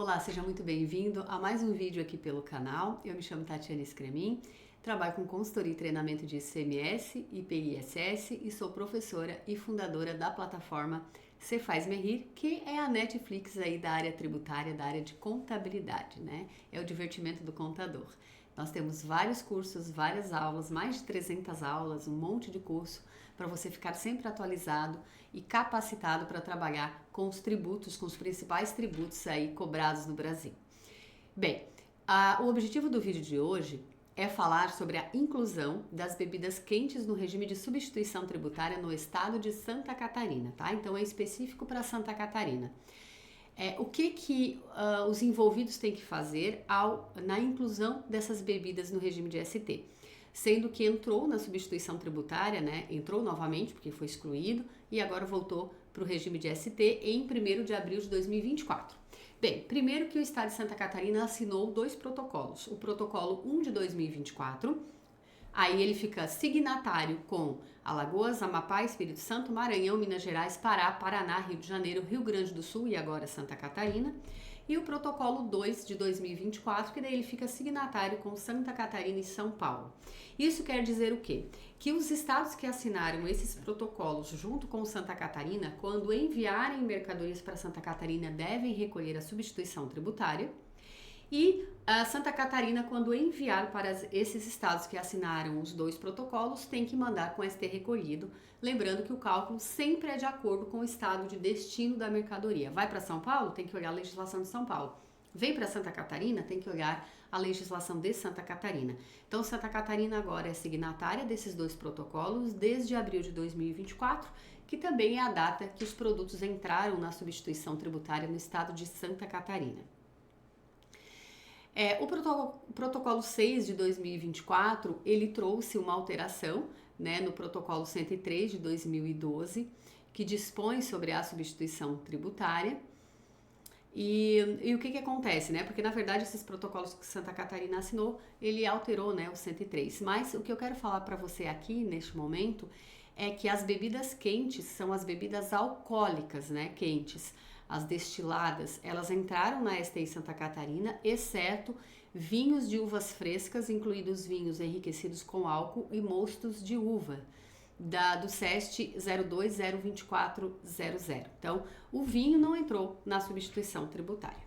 Olá, seja muito bem-vindo a mais um vídeo aqui pelo canal. Eu me chamo Tatiana Scremin, trabalho com consultoria e treinamento de ICMS e PISS e sou professora e fundadora da plataforma Cefaz Me Rir, que é a Netflix aí da área tributária, da área de contabilidade, né? É o divertimento do contador. Nós temos vários cursos, várias aulas, mais de 300 aulas, um monte de curso para você ficar sempre atualizado e capacitado para trabalhar com os tributos, com os principais tributos aí cobrados no Brasil. Bem, o objetivo do vídeo de hoje é falar sobre a inclusão das bebidas quentes no regime de substituição tributária no estado de Santa Catarina, tá? Então é específico para Santa Catarina. O que os envolvidos têm que fazer na inclusão dessas bebidas no regime de ST? Sendo que entrou na substituição tributária, né? Entrou novamente porque foi excluído e agora voltou para o regime de ST em 1º de abril de 2024. Bem, primeiro que o Estado de Santa Catarina assinou 2 protocolos. O protocolo 1 de 2024, aí ele fica signatário com Alagoas, Amapá, Espírito Santo, Maranhão, Minas Gerais, Pará, Paraná, Rio de Janeiro, Rio Grande do Sul e agora Santa Catarina. E o protocolo 2 de 2024, que daí ele fica signatário com Santa Catarina e São Paulo. Isso quer dizer o quê? Que os estados que assinaram esses protocolos junto com Santa Catarina, quando enviarem mercadorias para Santa Catarina, devem recolher a substituição tributária. E a Santa Catarina, quando enviar para esses estados que assinaram os 2 protocolos, tem que mandar com ST recolhido, lembrando que o cálculo sempre é de acordo com o estado de destino da mercadoria. Vai para São Paulo, tem que olhar a legislação de São Paulo. Vem para Santa Catarina, tem que olhar a legislação de Santa Catarina. Então, Santa Catarina agora é signatária desses 2 protocolos desde abril de 2024, que também é a data que os produtos entraram na substituição tributária no estado de Santa Catarina. O protocolo 6 de 2024, ele trouxe uma alteração, né, no protocolo 103 de 2012, que dispõe sobre a substituição tributária. E o que acontece, né? Porque na verdade esses protocolos que Santa Catarina assinou, ele alterou, né, o 103. Mas o que eu quero falar para você aqui neste momento é que as bebidas quentes são as bebidas alcoólicas, né, quentes. As destiladas, elas entraram na ST Santa Catarina, exceto vinhos de uvas frescas, incluídos vinhos enriquecidos com álcool e mostos de uva, do SEST 02024000. Então, o vinho não entrou na substituição tributária.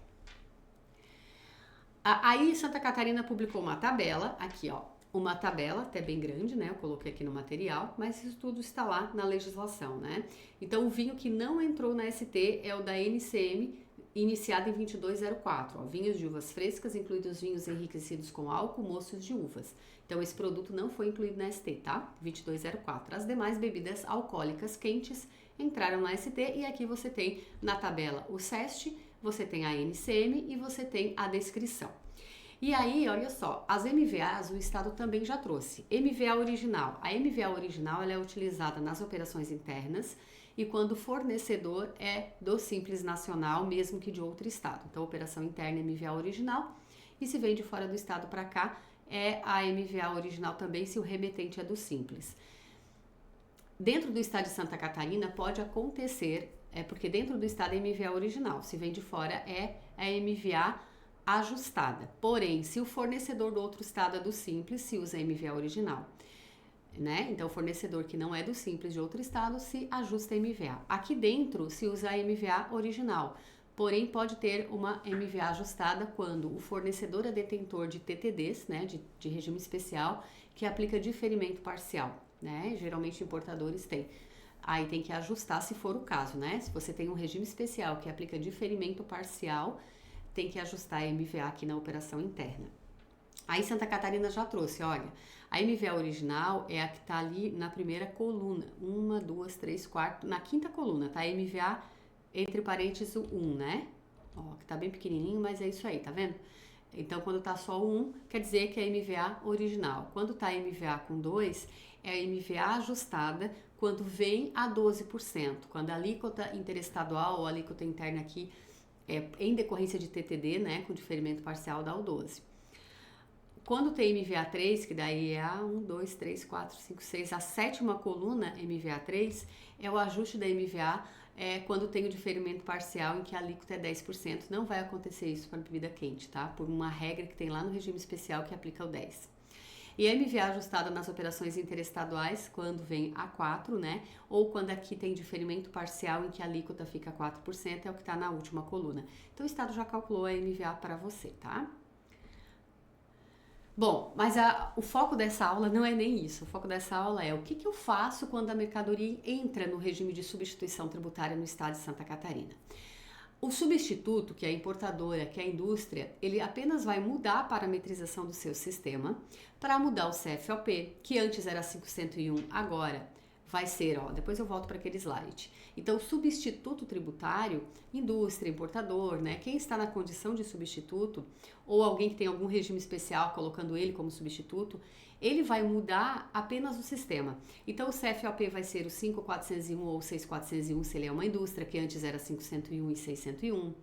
Aí, Santa Catarina publicou uma tabela, aqui ó, uma tabela até bem grande, né? Eu coloquei aqui no material, mas isso tudo está lá na legislação, né? Então, o vinho que não entrou na ST é o da NCM, iniciado em 2204, ó, vinhos de uvas frescas, incluídos vinhos enriquecidos com álcool, mostos de uvas. Então, esse produto não foi incluído na ST, tá? 2204. As demais bebidas alcoólicas quentes entraram na ST e aqui você tem na tabela o SEST, você tem a NCM e você tem a descrição. E aí, olha só, as MVAs o Estado também já trouxe. MVA original. A MVA original ela é utilizada nas operações internas e quando o fornecedor é do Simples Nacional, mesmo que de outro Estado. Então, operação interna é MVA original e se vem de fora do Estado para cá, é a MVA original também, se o remetente é do Simples. Dentro do Estado de Santa Catarina pode acontecer, porque dentro do Estado é MVA original, se vem de fora é a MVA ajustada. Porém, se o fornecedor do outro estado é do Simples, se usa a MVA original, né? Então, o fornecedor que não é do Simples de outro estado se ajusta a MVA. Aqui dentro se usa a MVA original, porém pode ter uma MVA ajustada quando o fornecedor é detentor de TTDs, né? De regime especial, que aplica diferimento parcial, né? Geralmente importadores têm. Aí tem que ajustar se for o caso, né? Se você tem um regime especial que aplica diferimento parcial, tem que ajustar a MVA aqui na operação interna. Aí Santa Catarina já trouxe, olha, a MVA original é a que tá ali na primeira coluna, 1, 2, 3, 4, na quinta coluna, tá? MVA entre parênteses o 1, né? Ó, que tá bem pequenininho, mas é isso aí, tá vendo? Então, quando tá só o 1, quer dizer que é MVA original. Quando tá MVA com 2, é a MVA ajustada quando vem a 12%. Quando a alíquota interestadual ou a alíquota interna aqui em decorrência de TTD, né, com diferimento parcial, dá o 12. Quando tem MVA3, que daí é a 1, 2, 3, 4, 5, 6, a 7ª coluna MVA3, é o ajuste da MVA quando tem o diferimento parcial em que a alíquota é 10%. Não vai acontecer isso para bebida quente, tá? Por uma regra que tem lá no regime especial que aplica o 10%. E a MVA ajustada nas operações interestaduais, quando vem a 4%, né? Ou quando aqui tem diferimento parcial em que a alíquota fica 4%, é o que está na última coluna. Então o Estado já calculou a MVA para você, tá? Bom, mas o foco dessa aula não é nem isso. O foco dessa aula é o que eu faço quando a mercadoria entra no regime de substituição tributária no Estado de Santa Catarina. O substituto, que é a importadora, que é a indústria, ele apenas vai mudar a parametrização do seu sistema para mudar o CFOP, que antes era 501, agora vai ser, depois eu volto para aquele slide. Então, o substituto tributário, indústria, importador, né? Quem está na condição de substituto, ou alguém que tem algum regime especial colocando ele como substituto, ele vai mudar apenas o sistema. Então, o CFOP vai ser o 5.401 ou 6.401 se ele é uma indústria, que antes era 501 e 601.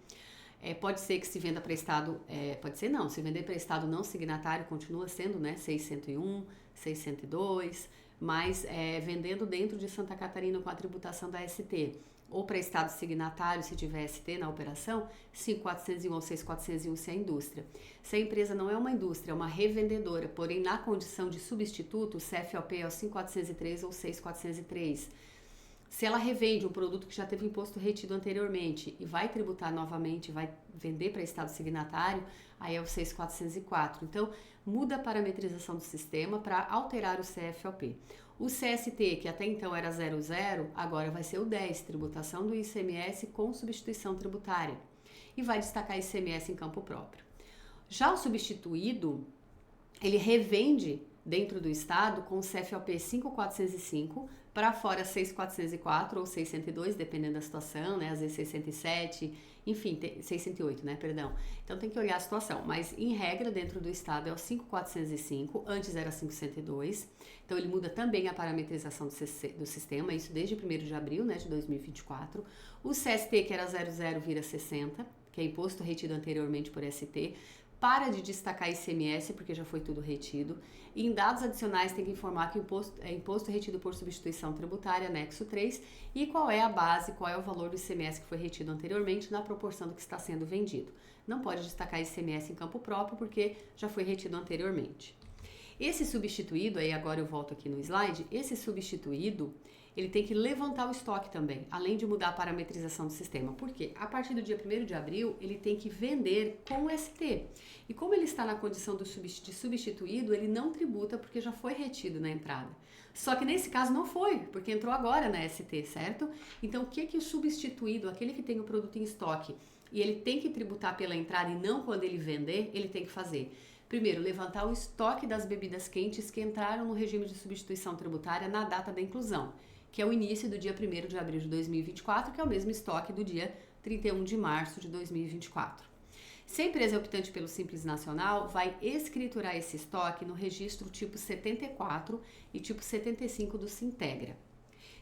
Pode ser que se venda para estado, pode ser não, se vender para estado não signatário continua sendo, né, 601, 602, mas vendendo dentro de Santa Catarina com a tributação da ST, ou para estado signatário, se tiver ST na operação, 5.401 ou 6.401 se é indústria. Se a empresa não é uma indústria, é uma revendedora, porém na condição de substituto, o CFOP é o 5.403 ou 6.403. Se ela revende um produto que já teve imposto retido anteriormente e vai tributar novamente, vai vender para estado signatário, aí é o 6.404. Então, muda a parametrização do sistema para alterar o CFOP. O CST, que até então era 00, agora vai ser o 10, tributação do ICMS com substituição tributária. E vai destacar ICMS em campo próprio. Já o substituído, ele revende dentro do estado com o CFOP 5.405, para fora 6.404 ou 602, dependendo da situação, né? Às vezes 607, enfim, 608, né? Perdão. Então tem que olhar a situação, mas em regra dentro do estado é o 5.405, antes era 502. Então ele muda também a parametrização do sistema, isso desde 1º de abril, né, de 2024. O CST, que era 00, vira 60, que é imposto retido anteriormente por ST. Para de destacar ICMS, porque já foi tudo retido. E em dados adicionais tem que informar que o imposto é imposto retido por substituição tributária, anexo 3, e qual é a base, qual é o valor do ICMS que foi retido anteriormente na proporção do que está sendo vendido. Não pode destacar ICMS em campo próprio, porque já foi retido anteriormente. Esse substituído, aí agora eu volto aqui no slide, esse substituído, ele tem que levantar o estoque também, além de mudar a parametrização do sistema. Por quê? A partir do dia 1º de abril, ele tem que vender com o ST. E como ele está na condição de substituído, ele não tributa porque já foi retido na entrada. Só que nesse caso não foi, porque entrou agora na ST, certo? Então, o que o substituído, aquele que tem o produto em estoque, e ele tem que tributar pela entrada e não quando ele vender, ele tem que fazer? Primeiro, levantar o estoque das bebidas quentes que entraram no regime de substituição tributária na data da inclusão, que é o início do dia 1º de abril de 2024, que é o mesmo estoque do dia 31 de março de 2024. Se a empresa é optante pelo Simples Nacional, vai escriturar esse estoque no registro tipo 74 e tipo 75 do Sintegra.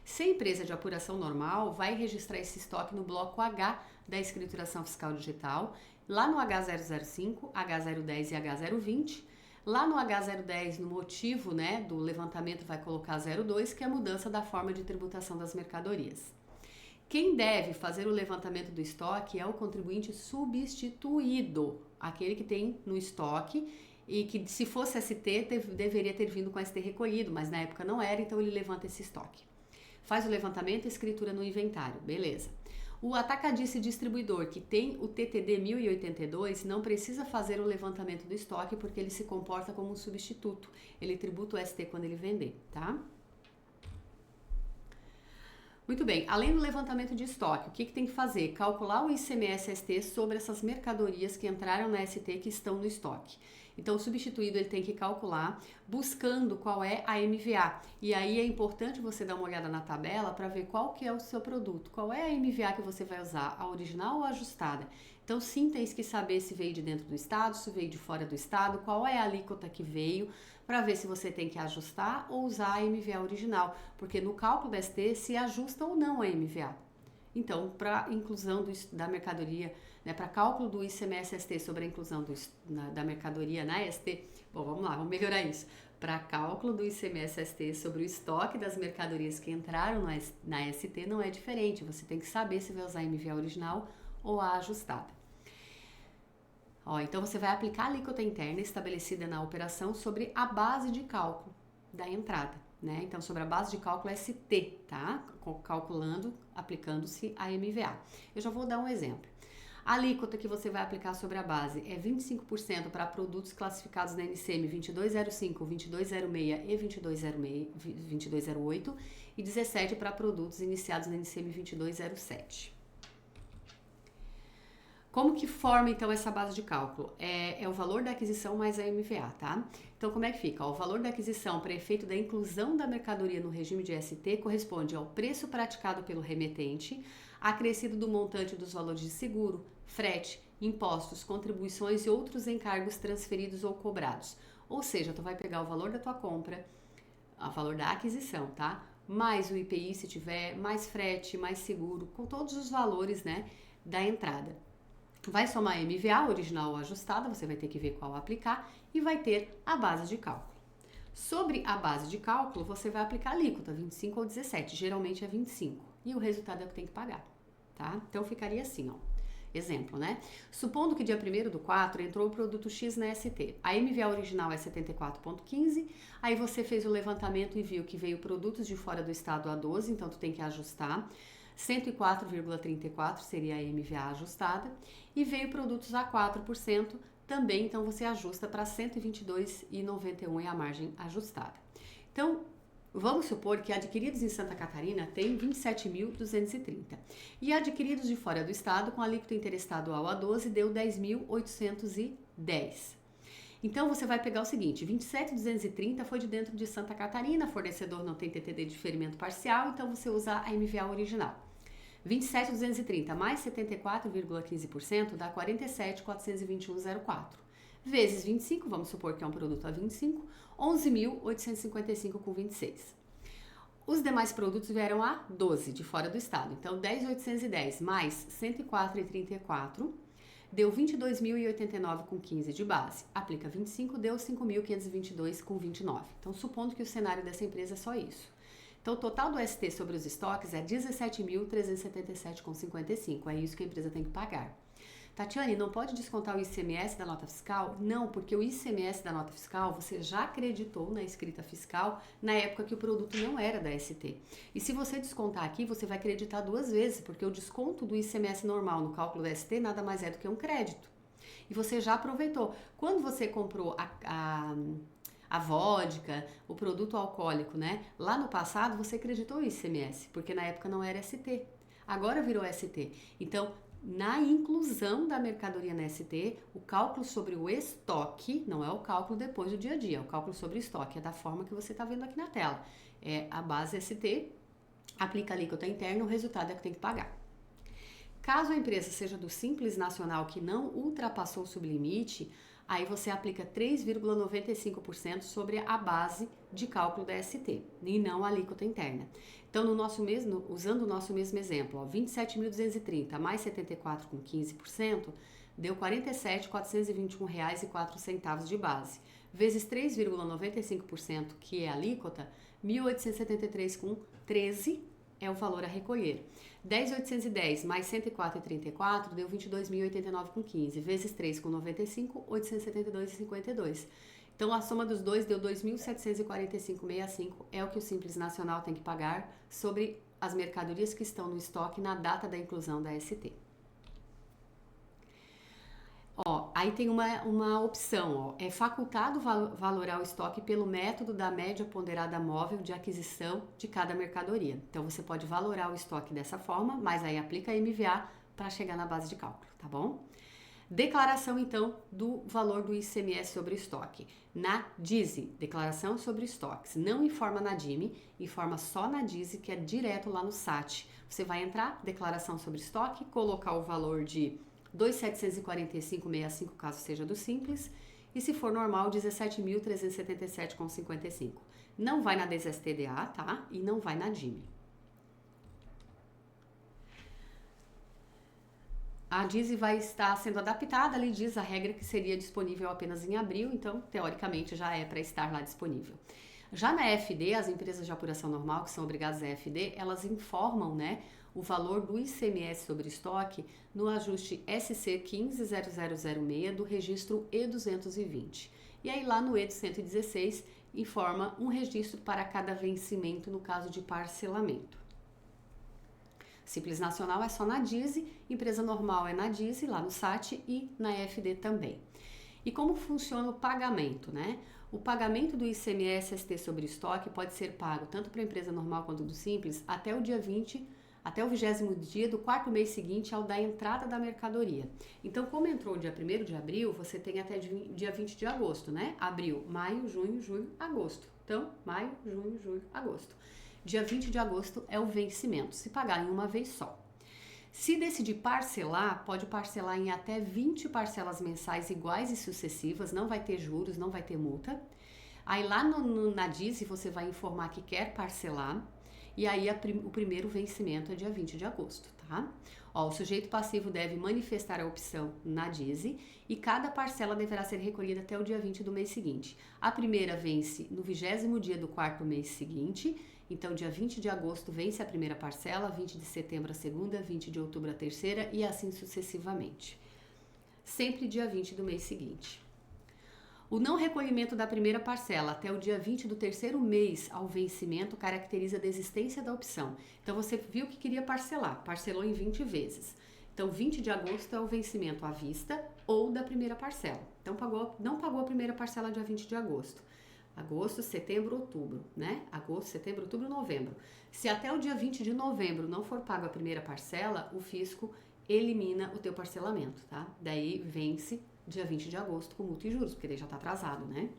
Se a empresa é de apuração normal, vai registrar esse estoque no bloco H da escrituração fiscal digital, lá no H005, H010 e H020. Lá no H010, no motivo, né, do levantamento, vai colocar 02, que é a mudança da forma de tributação das mercadorias. Quem deve fazer o levantamento do estoque é o contribuinte substituído, aquele que tem no estoque e que, se fosse ST, deveria ter vindo com ST recolhido, mas na época não era, então ele levanta esse estoque. Faz o levantamento e escritura no inventário, beleza. O atacadista e distribuidor que tem o TTD 1082 não precisa fazer o levantamento do estoque porque ele se comporta como um substituto. Ele tributa o ST quando ele vender, tá? Muito bem, além do levantamento de estoque, o que tem que fazer? Calcular o ICMS-ST sobre essas mercadorias que entraram na ST que estão no estoque. Então, o substituído ele tem que calcular buscando qual é a MVA. E aí é importante você dar uma olhada na tabela para ver qual que é o seu produto, qual é a MVA que você vai usar, a original ou a ajustada. Então, sim, tem que saber se veio de dentro do estado, se veio de fora do estado, qual é a alíquota que veio, para ver se você tem que ajustar ou usar a MVA original, porque no cálculo da ST se ajusta ou não a MVA. Então, para inclusão da mercadoria né? Para cálculo do ICMS-ST sobre a inclusão da mercadoria na ST, bom, vamos lá, vamos melhorar isso. Para cálculo do ICMS-ST sobre o estoque das mercadorias que entraram na ST não é diferente, você tem que saber se vai usar a MVA original ou a ajustada. Então você vai aplicar a alíquota interna estabelecida na operação sobre a base de cálculo da entrada, né? Então, sobre a base de cálculo ST, tá? Calculando, aplicando-se a MVA. Eu já vou dar um exemplo. A alíquota que você vai aplicar sobre a base é 25% para produtos classificados na NCM 2205, 2206 e 2208 e 17% para produtos iniciados na NCM 2207. Como que forma, então, essa base de cálculo? É o valor da aquisição mais a MVA, tá? Então, como é que fica? O valor da aquisição para efeito da inclusão da mercadoria no regime de ST corresponde ao preço praticado pelo remetente, acrescido do montante dos valores de seguro, frete, impostos, contribuições e outros encargos transferidos ou cobrados. Ou seja, tu vai pegar o valor da tua compra, o valor da aquisição, tá? Mais o IPI, se tiver, mais frete, mais seguro, com todos os valores, né, da entrada. Vai somar a MVA, original ou ajustada, você vai ter que ver qual aplicar, e vai ter a base de cálculo. Sobre a base de cálculo, você vai aplicar a alíquota, 25 ou 17, geralmente é 25, e o resultado é o que tem que pagar, tá? Então ficaria assim, ó. Exemplo, né? Supondo que dia 1º/4 entrou o produto X na ST, a MVA original é 74,15, aí você fez o levantamento e viu que veio produtos de fora do estado a 12, então tu tem que ajustar, 104,34 seria a MVA ajustada, e veio produtos a 4% também, então você ajusta para 122,91 é a margem ajustada. Então, vamos supor que adquiridos em Santa Catarina tem 27.230 e adquiridos de fora do estado com alíquota interestadual a 12 deu 10.810. Então, você vai pegar o seguinte, 27.230 foi de dentro de Santa Catarina, fornecedor não tem TTD de diferimento parcial, então você usa a MVA original. 27.230 mais 74,15% dá 47.421,04. Vezes 25, vamos supor que é um produto a 25, 11.855,26. Os demais produtos vieram a 12 de fora do estado, então 10.810 mais 104,34 deu 22.089,15 de base. Aplica 25, deu 5.522,29. Então, supondo que o cenário dessa empresa é só isso. Então, o total do ST sobre os estoques é 17.377,55. É isso que a empresa tem que pagar. Tatiane, não pode descontar o ICMS da nota fiscal? Não, porque o ICMS da nota fiscal você já acreditou na escrita fiscal na época que o produto não era da ST. E se você descontar aqui, você vai acreditar 2 vezes, porque o desconto do ICMS normal no cálculo da ST nada mais é do que um crédito. E você já aproveitou. Quando você comprou a vodka, o produto alcoólico, né? Lá no passado você acreditou o ICMS, porque na época não era ST. Agora virou ST. Então, na inclusão da mercadoria na ST, o cálculo sobre o estoque, não é o cálculo depois do dia a dia, é o cálculo sobre o estoque, é da forma que você está vendo aqui na tela. É a base ST, aplica a alíquota interna, o resultado é que tem que pagar. Caso a empresa seja do Simples Nacional que não ultrapassou o sublimite, aí você aplica 3,95% sobre a base de cálculo da ST e não a alíquota interna. Então, usando o nosso mesmo exemplo, 27.230 mais 74,15% deu R$ 47.421,04 de base, vezes 3,95%, que é a alíquota, R$ 1.873,13 é o valor a recolher. 10.810 mais 104,34 deu 22.089,15, vezes 3,95, 872,52. Então, a soma dos dois deu 2.745,65, é o que o Simples Nacional tem que pagar sobre as mercadorias que estão no estoque na data da inclusão da ST. Aí tem uma opção, é facultado valorar o estoque pelo método da média ponderada móvel de aquisição de cada mercadoria. Então, você pode valorar o estoque dessa forma, mas aí aplica a MVA para chegar na base de cálculo, tá bom? Declaração, então, do valor do ICMS sobre o estoque. Na DISE, declaração sobre estoques, não informa na DIME, informa só na DISE, que é direto lá no SAT. Você vai entrar, declaração sobre estoque, colocar o valor de 2.745,65 caso seja do Simples, e se for normal, 17.377,55. Não vai na DES-STDA, tá? E não vai na DIME. a DISE vai estar sendo adaptada, ali diz a regra que seria disponível apenas em abril, então, teoricamente, já é para estar lá disponível. Já na EFD, as empresas de apuração normal, que são obrigadas a EFD, elas informam, né, o valor do ICMS sobre estoque no ajuste SC 150006 do registro E220. E aí lá no E116 informa um registro para cada vencimento no caso de parcelamento. Simples Nacional é só na DISE, empresa normal é na DISE, lá no SAT e na EFD também. E como funciona o pagamento, né? O pagamento do ICMS ST sobre estoque pode ser pago tanto para a empresa normal quanto do Simples até o dia 20, até o 20º dia do quarto mês seguinte ao da entrada da mercadoria. Então, como entrou o dia 1º de abril, você tem até dia 20 de agosto, né? Abril, maio, junho, julho, agosto. Então, maio, junho, julho, agosto. Dia 20 de agosto é o vencimento, se pagar em uma vez só. Se decidir parcelar, pode parcelar em até 20 parcelas mensais iguais e sucessivas, não vai ter juros, não vai ter multa. Aí lá na DISE você vai informar que quer parcelar e aí o primeiro vencimento é dia 20 de agosto, tá? Ó, o sujeito passivo deve manifestar a opção na DISE e cada parcela deverá ser recolhida até o dia 20 do mês seguinte. A primeira vence no 20º dia do quarto mês seguinte. Então, dia 20 de agosto vence a primeira parcela, 20 de setembro a segunda, 20 de outubro a terceira e assim sucessivamente. Sempre dia 20 do mês seguinte. O não recolhimento da primeira parcela até o dia 20 do terceiro mês ao vencimento caracteriza a desistência da opção. Então, você viu que queria parcelar, parcelou em 20 vezes. Então, 20 de agosto é o vencimento à vista ou da primeira parcela. Então, não pagou a primeira parcela dia 20 de agosto. Agosto, setembro, outubro, né? Agosto, setembro, outubro, novembro. Se até o dia 20 de novembro não for pago a primeira parcela, o fisco elimina o teu parcelamento, tá? Daí vence dia 20 de agosto com multa e juros, porque daí já tá atrasado, né?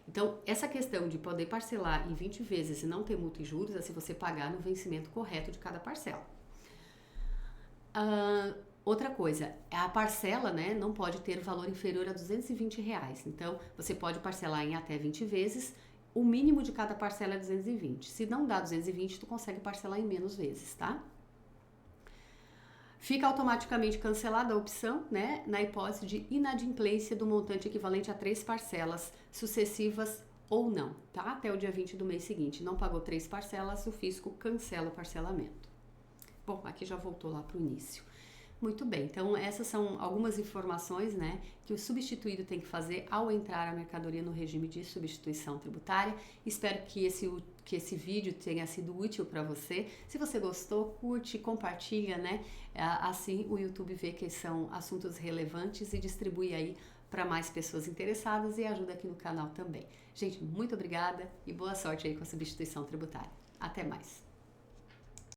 Então, essa questão de poder parcelar em 20 vezes e não ter multa e juros é se você pagar no vencimento correto de cada parcela. Outra coisa, a parcela, né, não pode ter valor inferior a R$220. Então, você pode parcelar em até 20 vezes, o mínimo de cada parcela é 220. Se não dá 220, tu consegue parcelar em menos vezes, tá? Fica automaticamente cancelada a opção, né, na hipótese de inadimplência do montante equivalente a 3 parcelas sucessivas ou não, tá? Até o dia 20 do mês seguinte. Não pagou 3 parcelas, o fisco cancela o parcelamento. Bom, aqui já voltou lá para o início. Muito bem, então essas são algumas informações, né, que o substituído tem que fazer ao entrar a mercadoria no regime de substituição tributária. Espero que esse vídeo tenha sido útil para você. Se você gostou, curte, compartilha, né, assim o YouTube vê que são assuntos relevantes e distribui aí para mais pessoas interessadas e ajuda aqui no canal também. Gente, muito obrigada e boa sorte aí com a substituição tributária. Até mais!